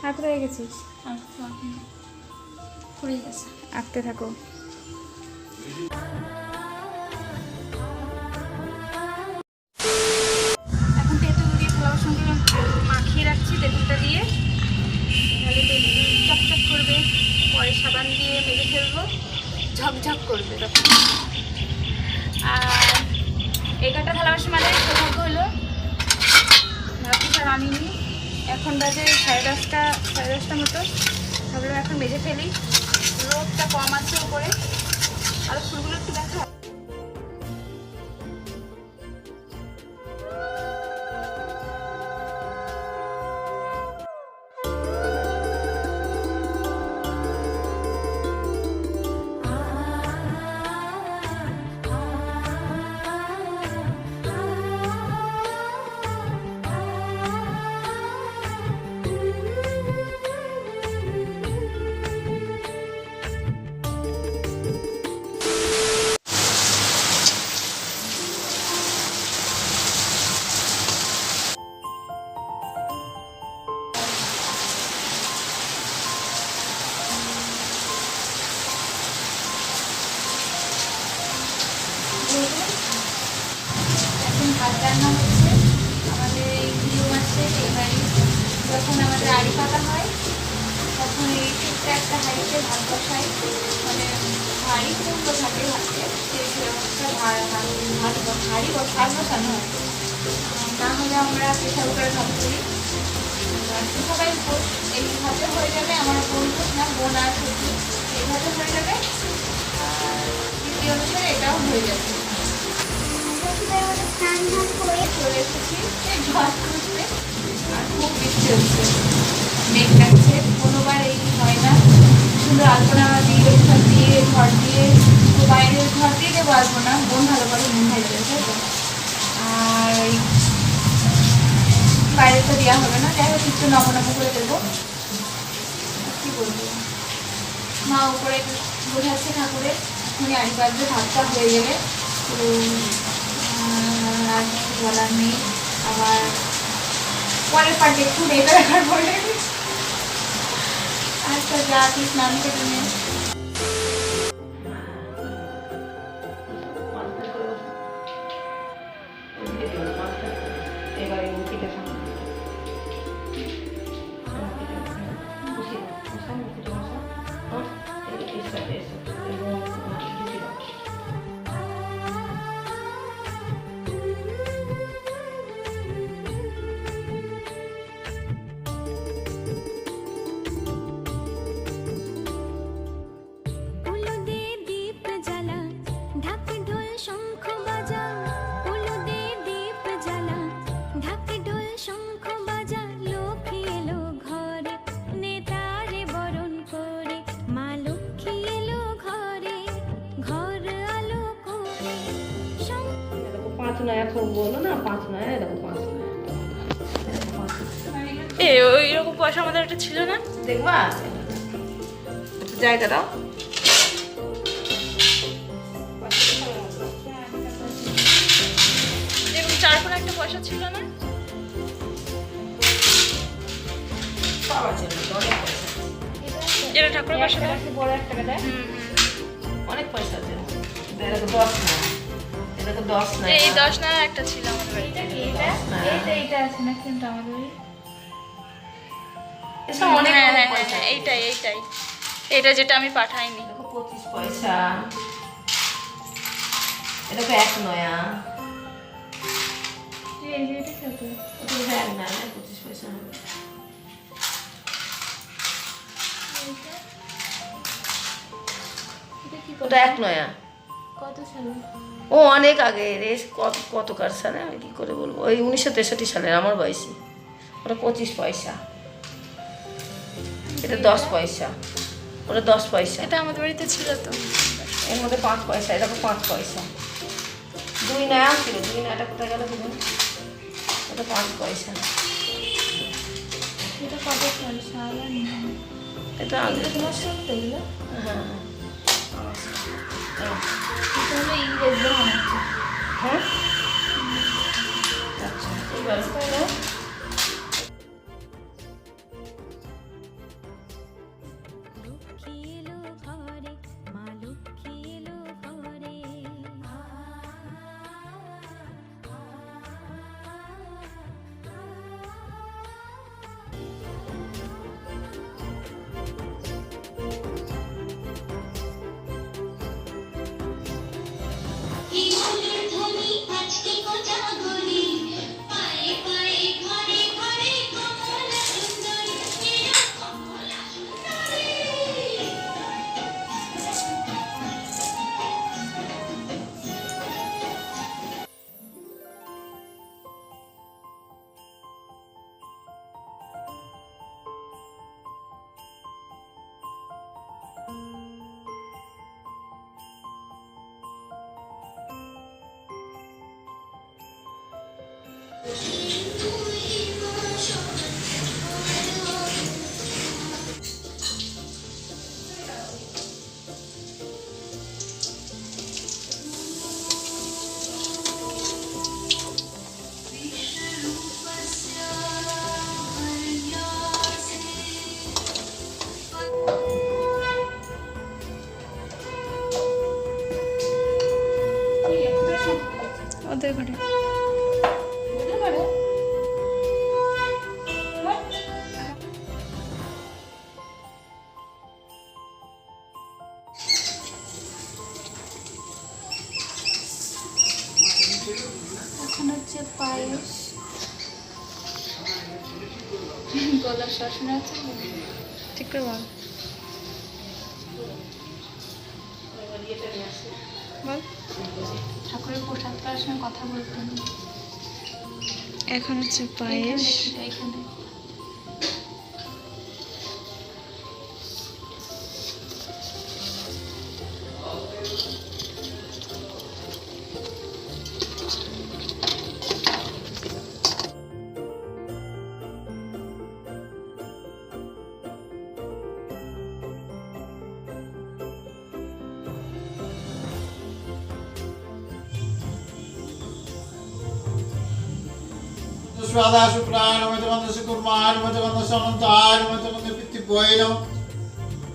আর কোথায় গেছিস? ফুরিয়ে গেছে, আঁকতে থাকো। এখন তেঁতুল দিয়ে থালা বাসনগুলো মাখিয়ে রাখছি তেঁতুলটা দিয়ে, তাহলে তেঁতুল চকচক করবে, পরে সাবান দিয়ে মেজে ফেলবো, ঝকঝক করবে তখন। আর এগারোটা থালা বাসন মানে সৌভাগ্য হলো, ভাবছিস আর আনিনি। এখন বাজে 10:30 মতো। ভাবলাম এখন মেজে ফেলি, রোদটা কম আছে উপরে। আর ফুলগুলো একটু দেখা। এখন ভাত রান্না হচ্ছে আমাদের এই নিয়ম আছে। এই বাড়ি যখন আমাদের আড়ি পাতা হয় তখন এই ছোট্ট একটা হাঁড়িতে ভাত বসাই, মানে হাঁড়ি কুমড়ো থাকে ভাতে, সেরকম একটা হাঁড়ি বসানো হয়। না হলে আমরা প্রেশার কুকারে ভাত করি। সবাই এই ভাতে হয়ে যাবে, আমার বোন না, বোন আর শ্বশুর এই ভাতে হয়ে যাবে। আর রীতি অনুসারে এটাও হয়ে যাবে। স্নান করে চলে এসেছি ঘর খুঁজতে, আর খুব বৃষ্টি হচ্ছে, মেঘ ডাকছে। কোনোবার এই হয় না, সুন্দর আলপনা দিয়ে ঘর দিয়ে তো বাইরের ঘর দিয়ে দেবো আলপনা, বোন ভালো করে মন ভালো যাবে। আর ওই বাইরে তো দেওয়া হবে না, যাই হোক একটু নমনম করে দেবো। কি বলবো, মা উপরে বোঝাচ্ছে ঠাকুরের, এখনই আড়ি পাতবে, ভাতটা হয়ে গেলে তো আর কিছু বলার নেই। আবার পরের পার্টে একটু রেখে রাখার পরে আচ্ছা যা তুই স্নান করে নে। ওইরকম পয়সা আমাদের একটা ছিল না, দেখবা জায়গা দাও। এরকম 4 কোণা একটা পয়সা ছিল না, যেটা ঠাকুরের পয়সা বড় একটা দেয়, অনেক পয়সা আছে। এই 10 না একটা ছিল আমাদের বাড়িতে। এইটা আছে না কিন্তু আমাদের এইটাই এটা যেটা আমি পাঠাইনি। 25 পয়সা, এটা তো 1 নয়া, এটা কত? ওটা 1 না, 25 পয়সা হবে। ওটা 1 নয়া। কত সালে? ও অনেক আগে, কতকার সালে আমি কি করে বলবো, ওই 1963 সালের, আমার বয়সী। ওটা 25 পয়সা, এটা 10 পয়সা, ওটা 10 পয়সা। এটা আমাদের বাড়িতে ছিল তো, এর মধ্যে 5 পয়সা, এটা 5 পয়সা। 2 নয়া ছিল, 2 নয়াটা কোথায় গেল দেখুন, ওটা 5 পয়সা। এটা কত সাল? এটা আগে তোমার সত্যি এগুলো। হ্যাঁ এটা হলো ইংরেজ মনে হচ্ছে। হ্যাঁ আচ্ছা, এবার ওদের ঘরে এখন হচ্ছে পায়েস গলার শাসনে আছে ঠিক করে বল বল ঠাকুরের প্রসাদ পাওয়ার সময় কথা বলতেন এখন হচ্ছে পায়েস এখানে Swada Suprana, Matavanda Sukurman, Matavanda Samantar, Matavanda Pittipoino,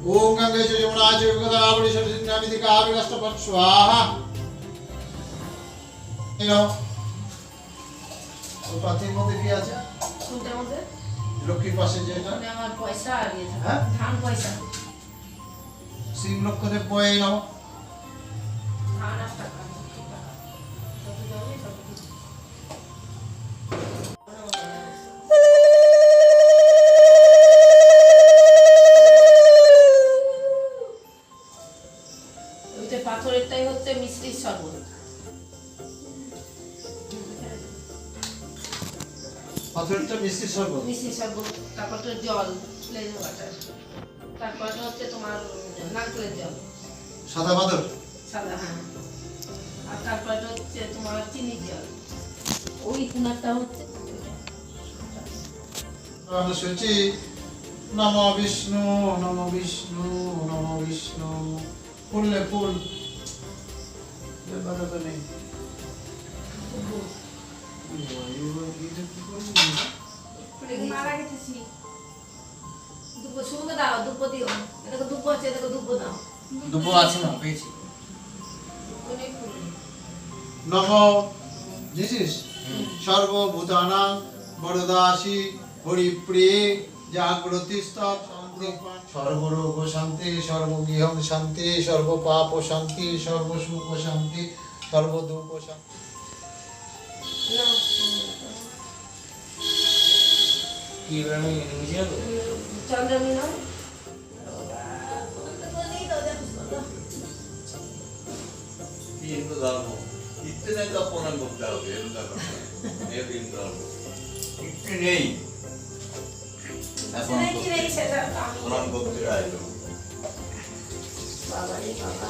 Om Ganga Jamuna, Jugada, Namidi Kavi, Rastapat Swaha. You know, Patin Modifiaja? Looking passenger? আমার পয়সা আর ধান পয়সা Sim look at the poino. ধান আর টাকা ওইটা পাথরেরটাই হচ্ছে মিষ্টির শরবত পাথরটা মিষ্টি শরবত মিষ্টির শরবত তারপর তো জল প্লেন ওয়াটার তারপর হচ্ছে তোমার নারকেলের জল সাদা পাথর সাদা হ্যাঁ আর তারপর হচ্ছে তোমার চিনির জল ওই কুনারটা হচ্ছে আমরা শুনছি নমো বিষ্ণু নমো বিষ্ণু নমো বিষ্ণু ফুললে ফুল ব্যাপারটা তো নেই মারা গেছি দুব্বো শুরুকে দাও দুব্বো দিও এটাকে দুব্বো আছে এটাকে দুব্বো দাও দুব্বো আছে না পেয়েছি নমো জিনিস সর্বভূতানাং বরদাসী হরিপ্রিয়ে জাগ্রতি স্তব সর্বরোগ শান্তি সর্বগৃহম শান্তি সর্বপাপ শান্তি সর্বসুখ শান্তি সর্বদুঃখ শান্তি কি আমি নিজে যাবো চন্দ্রমী নাও হিন্দু ধর্ম ইত্যাদি তো প্রণাম করতে হবে হিন্দু ধর্ম ইচ্ছে নেই এখন প্রণাম করতে হয় বাবা রে বাবা